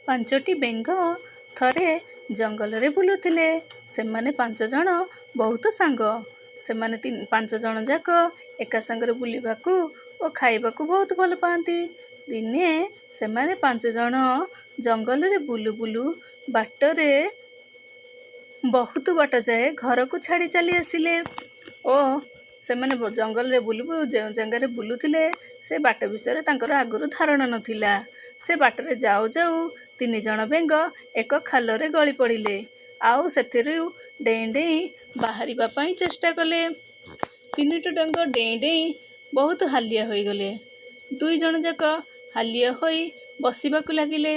ପାଞ୍ଚଟି ବେଙ୍ଗ ଥରେ ଜଙ୍ଗଲରେ ବୁଲୁଥିଲେ। ସେମାନେ 5 ଜଣ ବହୁତ ସାଙ୍ଗ। ସେମାନେ 5 ଜଣ ଯାକ ଏକା ସାଙ୍ଗରେ ବୁଲିବାକୁ ଓ ଖାଇବାକୁ ବହୁତ ଭଲ ପାଆନ୍ତି। ଦିନେ ସେମାନେ 5 ଜଣ ଜଙ୍ଗଲରେ ବୁଲୁ ବୁଲୁ ବାଟରେ ବହୁତ ବାଟ ଯାଏ ଘରକୁ ଛାଡ଼ି ଚାଲି ଆସିଲେ ଓ ସେମାନେ ଜଙ୍ଗଲରେ ବୁଲୁ ବୁଲୁ ଯେଉଁ ଜାଗାରେ ବୁଲୁଥିଲେ ସେ ବାଟ ବିଷୟରେ ତାଙ୍କର ଆଗରୁ ଧାରଣା ନଥିଲା। ସେ ବାଟରେ ଯାଉ ଯାଉ 3 ଜଣ ବେଙ୍ଗ ଏକ ଖାଲରେ ଗଳି ପଡ଼ିଲେ ଆଉ ସେଥିରୁ ଡେଇଁ ଡେଇଁ ବାହାରିବା ପାଇଁ ଚେଷ୍ଟା କଲେ। 3ଟି ବେଙ୍ଗ ଡେଇଁ ଡେଇଁ ବହୁତ ହାଲିଆ ହୋଇଗଲେ। 2 ଜଣ ଯାକ ହାଲିଆ ହୋଇ ବସିବାକୁ ଲାଗିଲେ।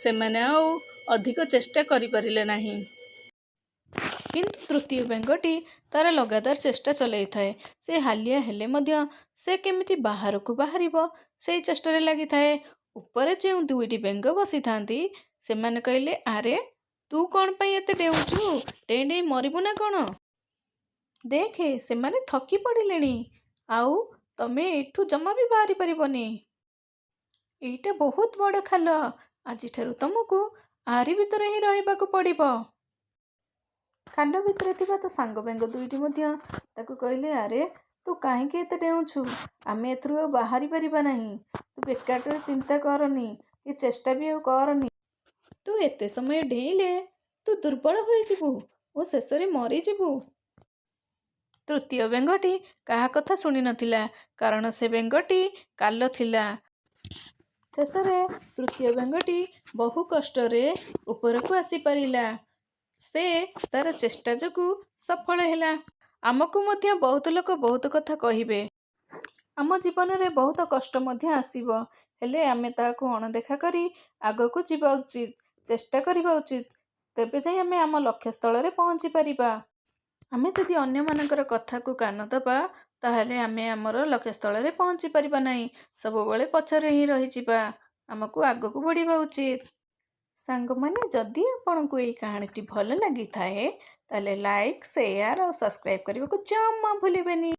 ସେମାନେ ଆଉ ଅଧିକ ଚେଷ୍ଟା କରିପାରିଲେ ନାହିଁ। କିନ୍ତୁ ତୃତୀୟ ବେଙ୍ଗଟି ତାର ଲଗାତାର ଚେଷ୍ଟା ଚଳାଇଥାଏ। ସେ ହାଲିଆ ହେଲେ ମଧ୍ୟ ସେ କେମିତି ବାହାରକୁ ବାହାରିବ ସେଇ ଚେଷ୍ଟାରେ ଲାଗିଥାଏ। ଉପରେ ଯେଉଁ 2ଟି ବେଙ୍ଗ ବସିଥାନ୍ତି ସେମାନେ କହିଲେ, ଆରେ ତୁ କ'ଣ ପାଇଁ ଏତେ ଡେଉଁଛୁ? ଡେଇଁ ଡେଇଁ ମରିବୁ ନା କ'ଣ? ଦେଖେ ସେମାନେ ଥକି ପଡ଼ିଲେଣି ଆଉ ତମେ ଏଠୁ ଜମା ବି ବାହାରି ପାରିବନି। ଏଇଟା ବହୁତ ବଡ଼ ଖାଲ। ଆଜିଠାରୁ ତମକୁ ଆରି ଭିତରେ ହିଁ ରହିବାକୁ ପଡ଼ିବ। ଖାଲ ଭିତରେ ଥିବା ତ ସାଙ୍ଗ ବେଙ୍ଗ 2ଟି ମଧ୍ୟ ତାକୁ କହିଲେ, ଆରେ ତୁ କାହିଁକି ଏତେ ଡେଉଁଛୁ? ଆମେ ଏଥିରୁ ଆଉ ବାହାରି ପାରିବା ନାହିଁ। ତୁ ବେକାରଟାରେ ଚିନ୍ତା କରନି କି ଚେଷ୍ଟା ବି ଆଉ କରନି। ତୁ ଏତେ ସମୟ ଡେଇଁଲେ ତୁ ଦୁର୍ବଳ ହୋଇଯିବୁ ଓ ଶେଷରେ ମରିଯିବୁ। ତୃତୀୟ ବେଙ୍ଗଟି କାହା କଥା ଶୁଣି ନଥିଲା, କାରଣ ସେ ବେଙ୍ଗଟି କାଲ ଥିଲା। ଶେଷରେ ତୃତୀୟ ବେଙ୍ଗଟି ବହୁ କଷ୍ଟରେ ଉପରକୁ ଆସିପାରିଲା। ସେ ତାର ଚେଷ୍ଟା ଯୋଗୁଁ ସଫଳ ହେଲା। ଆମକୁ ମଧ୍ୟ ବହୁତ ଲୋକ ବହୁତ କଥା କହିବେ। ଆମ ଜୀବନରେ ବହୁତ କଷ୍ଟ ମଧ୍ୟ ଆସିବ। ହେଲେ ଆମେ ତାହାକୁ ଅଣଦେଖା କରି ଆଗକୁ ଯିବା ଉଚିତ, ଚେଷ୍ଟା କରିବା ଉଚିତ। ତେବେ ଯାଇ ଆମେ ଆମ ଲକ୍ଷ୍ୟସ୍ଥଳରେ ପହଞ୍ଚି ପାରିବା। ଆମେ ଯଦି ଅନ୍ୟମାନଙ୍କର କଥାକୁ କାନ ଦେବା ତାହେଲେ ଆମେ ଆମର ଲକ୍ଷ୍ୟସ୍ଥଳରେ ପହଞ୍ଚି ପାରିବା ନାହିଁ। ସବୁବେଳେ ପଛରେ ହିଁ ରହିଯିବା। ଆମକୁ ଆଗକୁ ବଢ଼ିବା ଉଚିତ। ସାଙ୍ଗମାନେ, ଯଦି ଆପଣଙ୍କୁ ଏହି କାହାଣୀଟି ଭଲ ଲାଗିଥାଏ ତାହେଲେ ଲାଇକ୍, ସେୟାର ଆଉ ସବସ୍କ୍ରାଇବ୍ କରିବାକୁ ଜମା ଭୁଲିବେନି।